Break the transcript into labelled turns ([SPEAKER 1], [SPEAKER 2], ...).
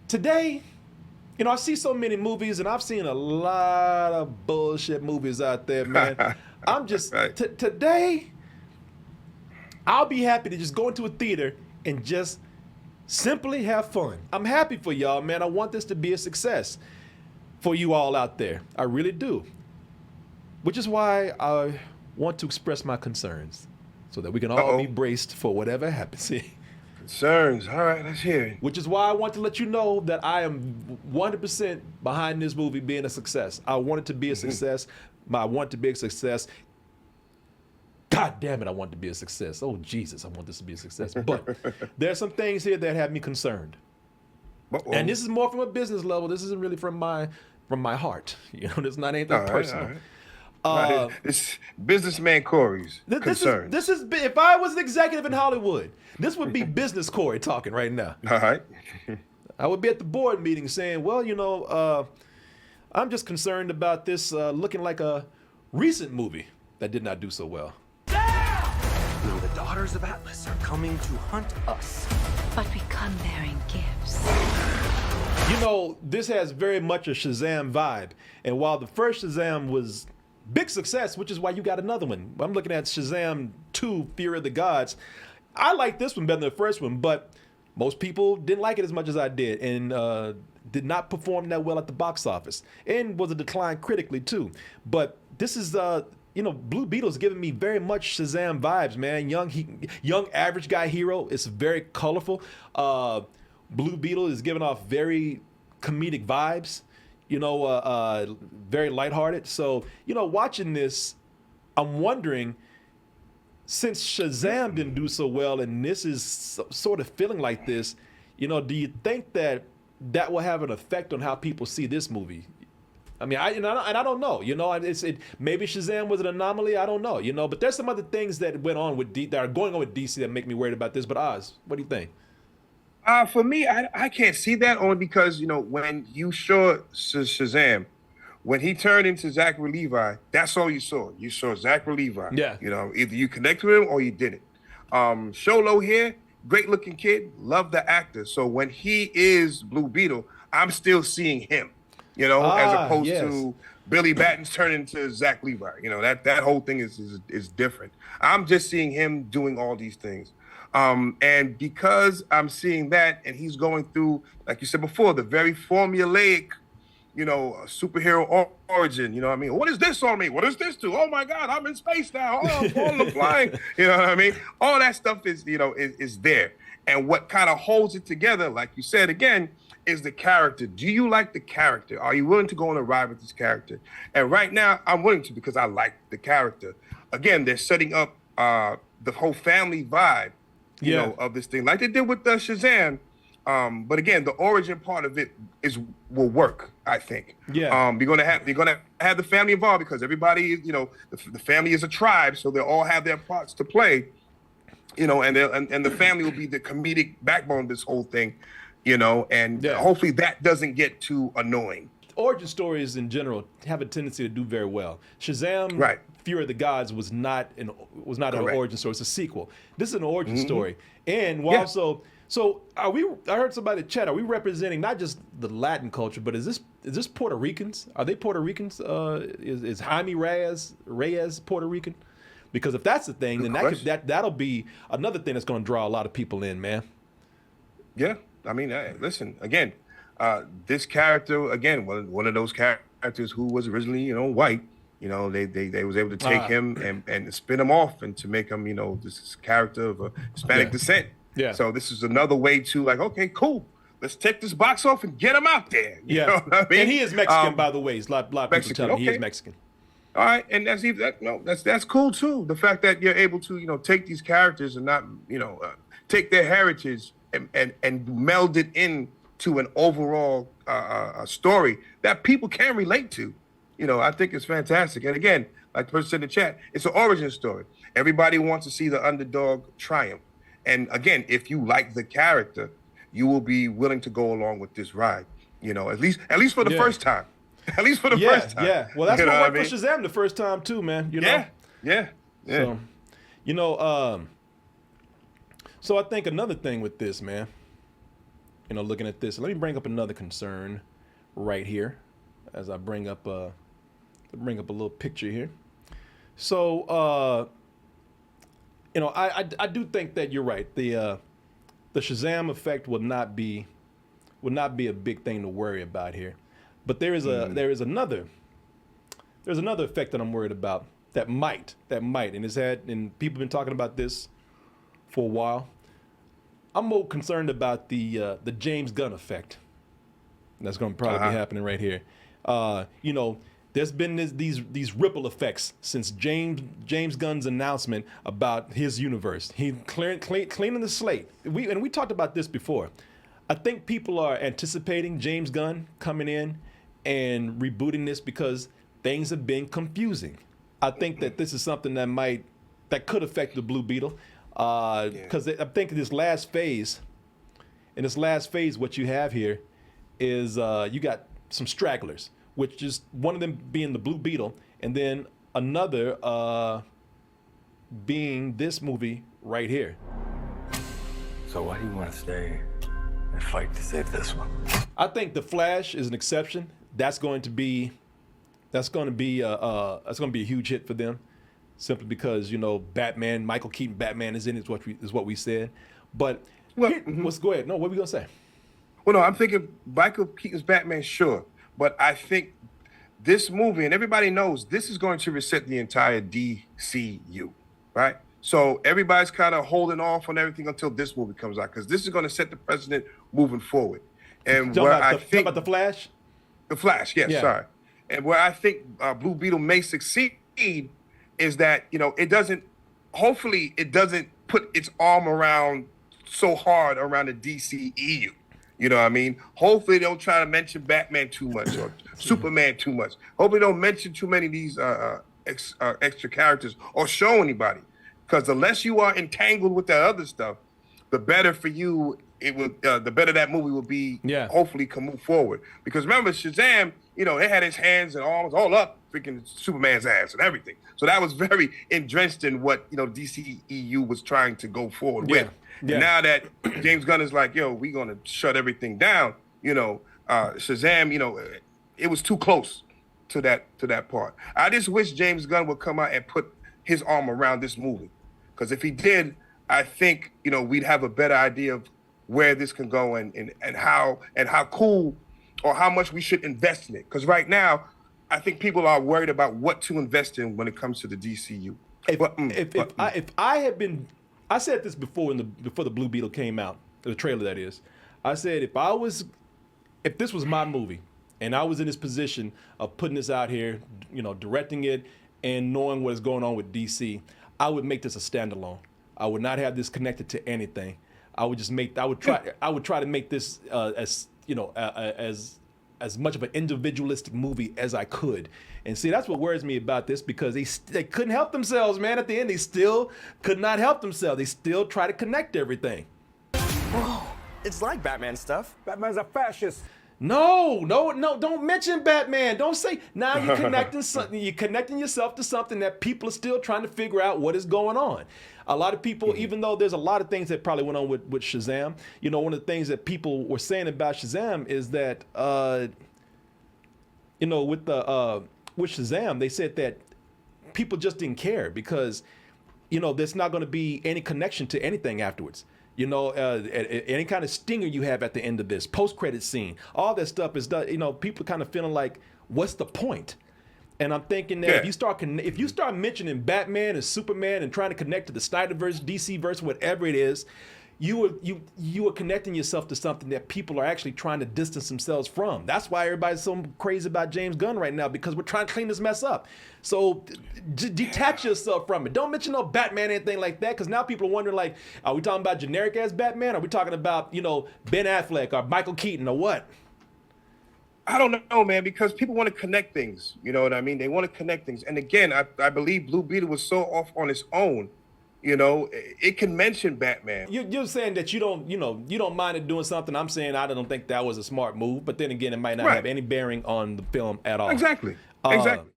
[SPEAKER 1] Today, you know, I see so many movies, and I've seen a lot of bullshit movies out there, man. I'm just
[SPEAKER 2] Right.
[SPEAKER 1] today. I'll be happy to just go into a theater and just simply have fun. I'm happy for y'all, man. I want this to be a success for you all out there. I really do. Which is why I want to express my concerns so that we can all be braced for whatever happens.
[SPEAKER 2] Concerns. All right, let's hear it.
[SPEAKER 1] Which is why I want to let you know that I am 100% behind this movie being a success. I want it to be a success. I want it to be a success. God damn it, I want it to be a success. Oh, Jesus, I want this to be a success. But there are some things here that have me concerned. And this is more from a business level. This isn't really from my heart. You know, this is not anything personal.
[SPEAKER 2] It's businessman Korey's concern.
[SPEAKER 1] This is if I was an executive in Hollywood, this would be business Korey talking right now.
[SPEAKER 2] All right.
[SPEAKER 1] I would be at the board meeting saying, well, you know, I'm just concerned about this looking like a recent movie that did not do so well.
[SPEAKER 3] No, the daughters of Atlas are coming to hunt us.
[SPEAKER 4] But we come bearing gifts.
[SPEAKER 1] You know, this has very much a Shazam vibe. And while the first Shazam was big success, which is why you got another one. I'm looking at Shazam 2, Fear of the Gods. I like this one better than the first one, but most people didn't like it as much as I did, and did not perform that well at the box office, and was a decline critically too. But this is, you know, Blue Beetle is giving me very much Shazam vibes, man. Young average guy hero. It's very colorful. Blue Beetle is giving off very comedic vibes. You know, very lighthearted. So, you know, watching this, I'm wondering, since Shazam didn't do so well and this is sort of feeling like this, you know, do you think that will have an effect on how people see this movie? I mean, I don't know. You know, maybe Shazam was an anomaly. I don't know. You know, but there's some other things that went on with that are going on with DC that make me worried about this. But Oz, what do you think?
[SPEAKER 2] For me, I can't see that only because, you know, when you saw Shazam, when he turned into Zachary Levi, that's all you saw. You saw Zachary Levi.
[SPEAKER 1] Yeah.
[SPEAKER 2] You know, either you connect with him or you didn't. Sholo here, great looking kid, love the actor. So when he is Blue Beetle, I'm still seeing him, you know, as opposed to Billy Batten's turning into Zach Levi. You know, that whole thing is different. I'm just seeing him doing all these things. And because I'm seeing that, and he's going through, like you said before, the very formulaic, you know, superhero origin. You know what I mean? What is this on me? What does this do? Oh my God, I'm in space now. Oh, I'm on the flying. You know what I mean? All that stuff is, you know, is there. And what kind of holds it together, like you said again, is the character. Do you like the character? Are you willing to go on a ride with this character? And right now, I'm willing to because I like the character. Again, they're setting up the whole family vibe. You know, of this thing, like they did with Shazam. But again, the origin part of it will work, I think.
[SPEAKER 1] Yeah.
[SPEAKER 2] You're gonna have the family involved because everybody, you know, the family is a tribe, so they all have their parts to play. You know, and the family will be the comedic backbone of this whole thing. You know, and hopefully that doesn't get too annoying.
[SPEAKER 1] Origin stories in general have a tendency to do very well. Shazam,
[SPEAKER 2] right.
[SPEAKER 1] Fear of the Gods was not an origin story. It's a sequel. This is an origin story, and so are we? I heard somebody chat. Are we representing not just the Latin culture, but is this Puerto Ricans? Are they Puerto Ricans? Is Jaime Reyes Puerto Rican? Because if that's the thing, then that'll be another thing that's going to draw a lot of people in, man.
[SPEAKER 2] Yeah, I mean, listen again. This character again, one of those characters who was originally, you know, white. You know, they was able to take him and spin him off and to make him, you know, this character of a Hispanic descent. Yeah. So this is another way to like, okay, cool. Let's take this box off and get him out there. You know what I mean?
[SPEAKER 1] And he is Mexican, by the way. A lot of people tell me he is Mexican.
[SPEAKER 2] All right, and that's cool too. The fact that you're able to, you know, take these characters and not, you know, take their heritage and meld it in to an overall story that people can relate to. You know, I think it's fantastic. And again, like the person said in the chat, it's an origin story. Everybody wants to see the underdog triumph. And again, if you like the character, you will be willing to go along with this ride. You know, at least for the first time. At least for the first time.
[SPEAKER 1] Yeah, well, that's what worked for Shazam the first time too, man. You know?
[SPEAKER 2] Yeah.
[SPEAKER 1] So, you know, So I think another thing with this, man, looking at this, let me bring up another concern right here as I bring up a little picture here. So, I do think that you're right. The Shazam effect will not be a big thing to worry about here, but there is another effect that I'm worried about that might, and people have been talking about this for a while. I'm more concerned about the James Gunn effect. That's going to probably be happening right here. There's been these ripple effects since James Gunn's announcement about his universe. He cleaning the slate. We talked about this before. I think people are anticipating James Gunn coming in and rebooting this because things have been confusing. I think that this is something that could affect the Blue Beetle. Because I think in this last phase, what you have here is you got some stragglers, which is one of them being the Blue Beetle, and then another being this movie right here.
[SPEAKER 5] So why do you want to stay and fight to save this one?
[SPEAKER 1] I think the Flash is an exception. That's going to be a huge hit for them, simply because Batman, Michael Keaton Batman is in it, is what we said. But go ahead. No, what are we gonna say?
[SPEAKER 2] Well, no, I'm thinking Michael Keaton's Batman, sure, but I think this movie, and everybody knows, this is going to reset the entire DCU, right? So everybody's kind of holding off on everything until this movie comes out, because this is going to set the precedent moving forward. And where I think
[SPEAKER 1] about the Flash,
[SPEAKER 2] yes, yeah. Sorry, and where I think Blue Beetle may succeed is that hopefully it doesn't put its arm around so hard around the DCEU. You know what I mean? Hopefully they don't try to mention Batman too much or Superman too much. Hopefully they don't mention too many of these extra characters or show anybody. Because the less you are entangled with that other stuff, the better for you the better that movie will be. Yeah. Hopefully can move forward. Because remember, Shazam, they had his hands and arms all up freaking Superman's ass and everything. So that was very drenched in what DCEU was trying to go forward with. Yeah. And now that James Gunn is like, we're going to shut everything down, Shazam, it was too close to that part. I just wish James Gunn would come out and put his arm around this movie. Because if he did, I think, we'd have a better idea of where this can go and how cool or how much we should invest in it. Because right now, I think people are worried about what to invest in when it comes to the DCU.
[SPEAKER 1] I said this before before the Blue Beetle came out, the trailer that is. I said if this was my movie and I was in this position of putting this out here, directing it and knowing what is going on with DC, I would make this a standalone. I would not have this connected to anything. I would try to make this as much of an individualistic movie as I could. And see, that's what worries me about this, because they couldn't help themselves, man. At the end, they still could not help themselves. They still try to connect everything.
[SPEAKER 3] Bro, it's like Batman stuff. Batman's a fascist.
[SPEAKER 1] No, don't mention Batman. Don't say, now you're connecting yourself to something that people are still trying to figure out what is going on. A lot of people, even though there's a lot of things that probably went on with Shazam, one of the things that people were saying about Shazam is that, with Shazam, they said that people just didn't care because, there's not going to be any connection to anything afterwards. Any kind of stinger you have at the end of this post-credit scene, all that stuff is done. People kind of feeling like, what's the point? And I'm thinking that if you start mentioning Batman and Superman and trying to connect to the Snyderverse, DCverse, whatever it is, you are connecting yourself to something that people are actually trying to distance themselves from. That's why everybody's so crazy about James Gunn right now, because we're trying to clean this mess up. So detach yourself from it. Don't mention no Batman, anything like that, because now people are wondering, like, are we talking about generic ass Batman? Are we talking about, Ben Affleck or Michael Keaton or what?
[SPEAKER 2] I don't know, man, because people want to connect things. You know what I mean? They want to connect things. And again, I believe Blue Beetle was so off on its own. It can mention Batman.
[SPEAKER 1] You're saying that you don't mind it doing something. I'm saying I don't think that was a smart move. But then again, it might not have any bearing on the film at all.
[SPEAKER 2] Exactly.